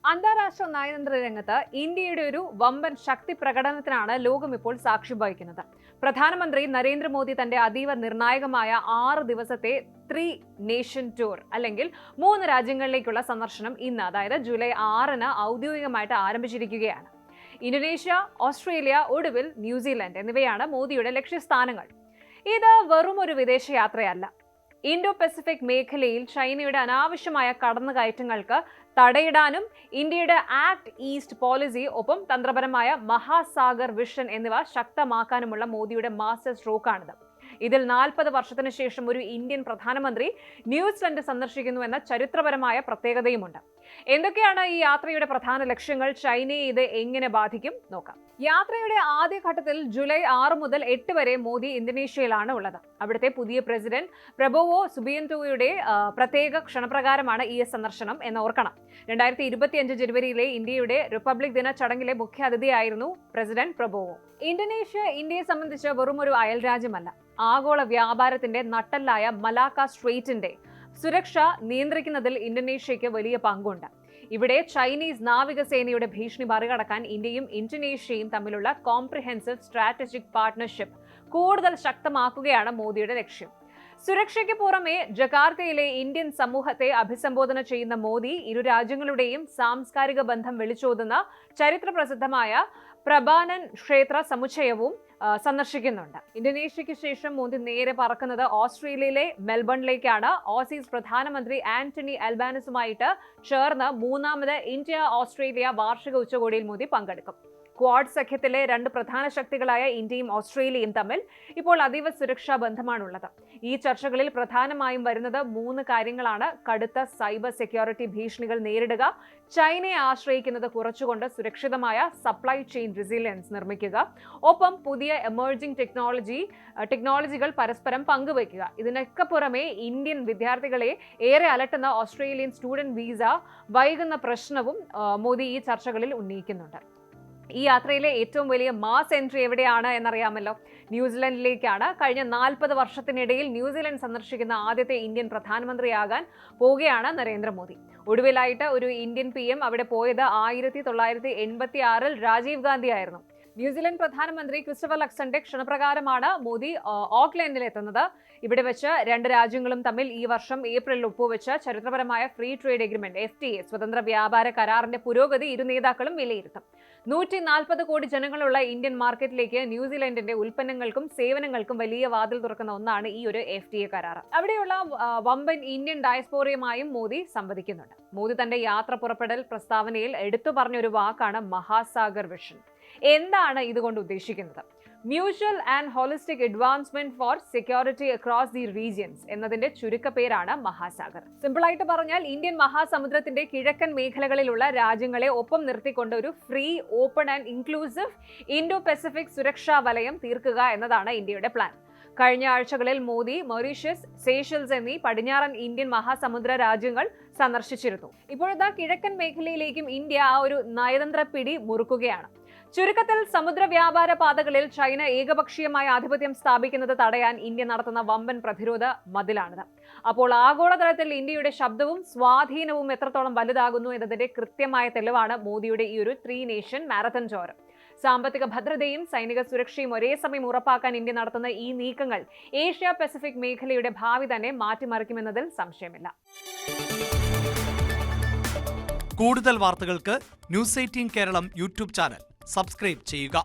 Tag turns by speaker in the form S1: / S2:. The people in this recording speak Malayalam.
S1: അന്താരാഷ്ട്ര നയതന്ത്ര രംഗത്ത് ഇന്ത്യയുടെ ഒരു വമ്പൻ ശക്തി പ്രകടനത്തിനാണ് ലോകം ഇപ്പോൾ സാക്ഷ്യം വഹിക്കുന്നത്. പ്രധാനമന്ത്രി നരേന്ദ്രമോദി തന്റെ അതീവ നിർണായകമായ 6 ദിവസത്തെ 3 നേഷൻ ടൂർ അല്ലെങ്കിൽ 3 രാജ്യങ്ങളിലേക്കുള്ള സന്ദർശനം ഇന്ന്, അതായത് ജൂലൈ 6-ന് ഔദ്യോഗികമായിട്ട് ആരംഭിച്ചിരിക്കുകയാണ്. ഇന്തോനേഷ്യ, ഓസ്ട്രേലിയ, ഒടുവിൽ ന്യൂസിലൻഡ് എന്നിവയാണ് മോദിയുടെ ലക്ഷ്യസ്ഥാനങ്ങൾ. ഇത് വെറും ഒരു വിദേശയാത്രയല്ല. ഇൻഡോ പസഫിക് മേഖലയിൽ ചൈനയുടെ അനാവശ്യമായ കടന്നുകയറ്റങ്ങൾക്ക് തടയിടാനും ഇന്ത്യയുടെ ആക്ട് ഈസ്റ്റ് പോളിസി, ഒപ്പം തന്ത്രപരമായ മഹാസാഗർ വിഷൻ എന്നിവ ശക്തമാക്കാനുമുള്ള മോദിയുടെ മാസ്റ്റർ സ്ട്രോക്കാണിത്. ഇതിൽ 40 വർഷത്തിന് ശേഷം ഒരു ഇന്ത്യൻ പ്രധാനമന്ത്രി ന്യൂസിലൻഡ് സന്ദർശിക്കുന്നു എന്ന ചരിത്രപരമായ പ്രത്യേകതയുമുണ്ട്. എന്തൊക്കെയാണ് ഈ യാത്രയുടെ പ്രധാന ലക്ഷ്യങ്ങൾ? ചൈനയെ ഇത് എങ്ങനെ ബാധിക്കും നോക്കാം. യാത്രയുടെ ആദ്യഘട്ടത്തിൽ ജൂലൈ 6 മുതൽ 8 വരെ മോദി ഇന്തോനേഷ്യയിലാണ് ഉള്ളത്. അവിടുത്തെ പുതിയ പ്രസിഡന്റ് പ്രബോവോ സുബിയന്റോയുടെ പ്രത്യേക ക്ഷണപ്രകാരമാണ് ഈ സന്ദർശനം എന്ന് ഓർക്കണം. 2025 ജനുവരിയിലെ ഇന്ത്യയുടെ റിപ്പബ്ലിക് ദിന ചടങ്ങിലെ മുഖ്യാതിഥിയായിരുന്നു പ്രസിഡന്റ് പ്രബോവോ. ഇന്തോനേഷ്യ ഇന്ത്യയെ സംബന്ധിച്ച് വെറും ഒരു അയൽ രാജ്യമല്ല. ആഗോള വ്യാപാരത്തിന്റെ നട്ടെല്ലായ മലാക്ക സ്ട്രെയിറ്റിന്റെ സുരക്ഷ നിയന്ത്രിക്കുന്നതിൽ ഇന്തോനേഷ്യയ്ക്ക് വലിയ പങ്കുണ്ട്. ഇവിടെ ചൈനീസ് നാവികസേനയുടെ ഭീഷണി മറികടക്കാൻ ഇന്ത്യയും ഇന്തോനേഷ്യയും തമ്മിലുള്ള കോംപ്രിഹെൻസീവ് സ്ട്രാറ്റജിക് പാർട്ണർഷിപ്പ് കൂടുതൽ ശക്തമാക്കുകയാണ് മോദിയുടെ ലക്ഷ്യം. സുരക്ഷയ്ക്ക് പുറമെ ജക്കാർത്തയിലെ ഇന്ത്യൻ സമൂഹത്തെ അഭിസംബോധന ചെയ്യുന്ന മോദി ഇരു രാജ്യങ്ങളുടെയും സാംസ്കാരിക ബന്ധം വിളിച്ചോതുന്ന ചരിത്രപ്രസിദ്ധമായ പ്രബാനൻ ക്ഷേത്ര സമുച്ചയവും സന്ദർശിക്കുന്നുണ്ട്. ഇന്തോനേഷ്യയ്ക്ക് ശേഷം മോദി നേരെ പറക്കുന്നത് ഓസ്ട്രേലിയയിലെ മെൽബണിലേക്കാണ്. ഓസീസ് പ്രധാനമന്ത്രി ആന്റണി അൽബാനിസുമായിട്ട് ചേർന്ന് 3ാമത് ഇന്ത്യ ഓസ്ട്രേലിയ വാർഷിക ഉച്ചകോടിയിൽ മോദി പങ്കെടുക്കും. ക്വാഡ് സഖ്യത്തിലെ 2 പ്രധാന ശക്തികളായ ഇന്ത്യയും ഓസ്ട്രേലിയയും തമ്മിൽ ഇപ്പോൾ അതീവ സുരക്ഷാ ബന്ധമാണുള്ളത്. ഈ ചർച്ചകളിൽ പ്രധാനമായും വരുന്നത് 3 കാര്യങ്ങളാണ്. കടുത്ത സൈബർ സെക്യൂരിറ്റി ഭീഷണികൾ നേരിടുക, ചൈനയെ ആശ്രയിക്കുന്നത് കുറച്ചുകൊണ്ട് സുരക്ഷിതമായ സപ്ലൈ ചെയിൻ റെസിലിയൻസ് നിർമ്മിക്കുക, ഒപ്പം പുതിയ എമർജിംഗ് ടെക്നോളജികൾ പരസ്പരം പങ്കുവയ്ക്കുക. ഇതിനൊക്കെ പുറമെ ഇന്ത്യൻ വിദ്യാർത്ഥികളെ ഏറെ അലട്ടുന്ന ഓസ്ട്രേലിയൻ സ്റ്റുഡന്റ് വീസ വൈകുന്ന പ്രശ്നവും മോദി ഈ ചർച്ചകളിൽ ഉന്നയിക്കുന്നുണ്ട്. ഈ യാത്രയിലെ ഏറ്റവും വലിയ മാസ് എൻട്രി എവിടെയാണ് എന്നറിയാമല്ലോ? ന്യൂസിലൻഡിലേക്കാണ്. കഴിഞ്ഞ 40 വർഷത്തിനിടയിൽ ന്യൂസിലൻഡ് സന്ദർശിക്കുന്ന ആദ്യത്തെ ഇന്ത്യൻ പ്രധാനമന്ത്രിയാകാൻ പോവുകയാണ് നരേന്ദ്രമോദി. ഒടുവിലായിട്ട് ഒരു ഇന്ത്യൻ PM അവിടെ പോയത് 1986-ൽ രാജീവ് ഗാന്ധി ആയിരുന്നു. ന്യൂസിലൻഡ് പ്രധാനമന്ത്രി ക്രിസ്റ്റഫർ ലക്സന്റെ ക്ഷണപ്രകാരമാണ് മോദി ഓക്ലൻഡിൽ എത്തുന്നത്. ഇവിടെ വെച്ച് 2 രാജ്യങ്ങളും തമ്മിൽ ഈ വർഷം ഏപ്രിലിൽ ഒപ്പുവെച്ച ചരിത്രപരമായ ഫ്രീ ട്രേഡ് എഗ്രിമെന്റ് FTA സ്വതന്ത്ര വ്യാപാര കരാറിന്റെ പുരോഗതി ഇരു നേതാക്കളും വിലയിരുത്തും. 140 കോടി ജനങ്ങളുള്ള ഇന്ത്യൻ മാർക്കറ്റിലേക്ക് ന്യൂസിലൻഡിന്റെ ഉൽപ്പന്നങ്ങൾക്കും സേവനങ്ങൾക്കും വലിയ വാതിൽ തുറക്കുന്ന ഒന്നാണ് ഈ ഒരു FTA കരാർ. അവിടെയുള്ള വമ്പൻ ഇന്ത്യൻ ഡയസ്പോറയുമായും മോദി സംവദിക്കുന്നുണ്ട്. മോദി തന്റെ യാത്ര പുറപ്പെടൽ പ്രസ്താവനയിൽ എടുത്തു പറഞ്ഞൊരു വാക്കാണ് മഹാസാഗർ വിഷൻ. എന്താണ് ഇതുകൊണ്ട് ഉദ്ദേശിക്കുന്നത്? Mutual and holistic advancement for security across the regions എന്നതിന്റെ ചുരുക്കപ്പേരാണ് മഹാസാഗർ. സിമ്പിളായിട്ട് പറഞ്ഞാൽ ഇന്ത്യൻ മഹാസമുദ്രത്തിന്റെ കിഴക്കൻ മേഖലകളിലുള്ള രാജ്യങ്ങളെ ഒപ്പം നിർത്തിക്കൊണ്ട് ഒരു free, open and inclusive Indo Pacific സുരക്ഷാ വലയം തീർക്കുക എന്നതാണ് ഇന്ത്യയുടെ പ്ലാൻ. കഴിഞ്ഞ ആഴ്ചകളിൽ മോദി മൊറീഷ്യസ്, സേഷൽസ് എന്നീ പടിഞ്ഞാറൻ ഇന്ത്യൻ മഹാസമുദ്ര രാജ്യങ്ങൾ സന്ദർശിച്ചിരുന്നു. ഇപ്പോഴത്തെ കിഴക്കൻ മേഖലയിലേക്കും ഇന്ത്യ ആ ഒരു നയതന്ത്ര പിടി മുറുക്കുകയാണ്. ചുരുക്കത്തിൽ, സമുദ്ര വ്യാപാര പാതകളിൽ ചൈന ഏകപക്ഷീയമായ ആധിപത്യം സ്ഥാപിക്കുന്നത് തടയാൻ ഇന്ത്യ നടത്തുന്ന വമ്പൻ പ്രതിരോധ മതിലാണിത്. അപ്പോൾ ആഗോളതലത്തിൽ ഇന്ത്യയുടെ ശബ്ദവും സ്വാധീനവും എത്രത്തോളം വലുതാകുന്നു എന്നതിന്റെ കൃത്യമായ തെളിവാണ് മോദിയുടെ ഈ ഒരു 3 നേഷൻ മാരത്തൺ ടൂർ. സാമ്പത്തിക ഭദ്രതയും സൈനിക സുരക്ഷയും ഒരേ സമയം ഉറപ്പാക്കാൻ ഇന്ത്യ നടത്തുന്ന ഈ നീക്കങ്ങൾ ഏഷ്യ പസഫിക് മേഖലയുടെ ഭാവി തന്നെ മാറ്റിമറിക്കുമെന്നതിൽ സംശയമില്ല.
S2: കൂടുതൽ വാർത്തകൾക്ക് News 18 Keralam YouTube channel subscribe ചെയ്യുക.